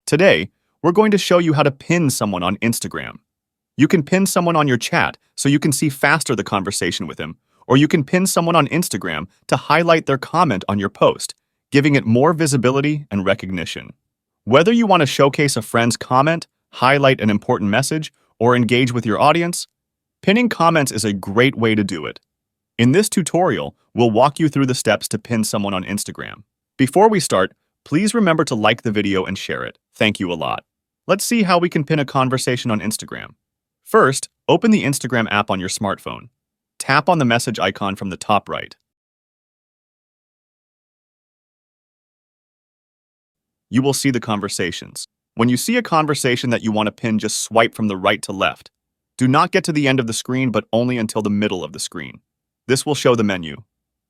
Today, we're going to show you how to pin someone on Instagram. You can pin someone on your chat so you can see faster the conversation with him, or you can pin someone on Instagram to highlight their comment on your post, giving it more visibility and recognition. Whether you want to showcase a friend's comment, highlight an important message, or engage with your audience, pinning comments is a great way to do it. In this tutorial, we'll walk you through the steps to pin someone on Instagram. Before we start, please remember to like the video and share it. Thank you a lot. Let's see how we can pin a conversation on Instagram. First, open the Instagram app on your smartphone. Tap on the message icon from the top right. You will see the conversations. When you see a conversation that you want to pin, just swipe from the right to left. Do not get to the end of the screen, but only until the middle of the screen. This will show the menu.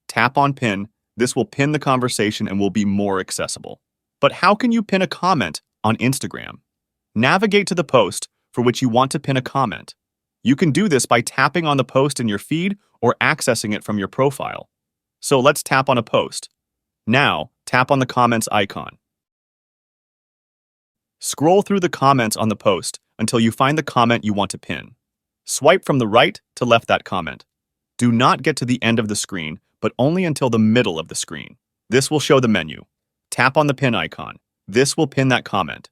Tap on Pin. This will pin the conversation and will be more accessible. But how can you pin a comment on Instagram? Navigate to the post for which you want to pin a comment. You can do this by tapping on the post in your feed or accessing it from your profile. So let's tap on a post. Now, tap on the comments icon. Scroll through the comments on the post until you find the comment you want to pin. Swipe from the right to left that comment. Do not get to the end of the screen, but only until the middle of the screen. This will show the menu. Tap on the pin icon. This will pin that comment.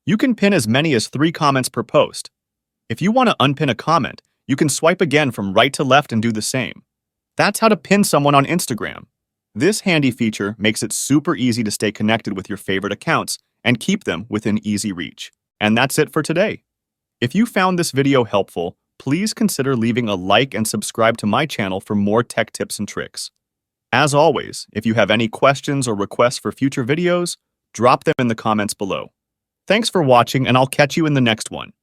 You can pin as many as 3 comments per post. If you want to unpin a comment, you can swipe again from right to left and do the same. That's how to pin someone on Instagram. This handy feature makes it super easy to stay connected with your favorite accounts and keep them within easy reach. And that's it for today. If you found this video helpful, please consider leaving a like and subscribe to my channel for more tech tips and tricks. As always, if you have any questions or requests for future videos, drop them in the comments below. Thanks for watching, and I'll catch you in the next one.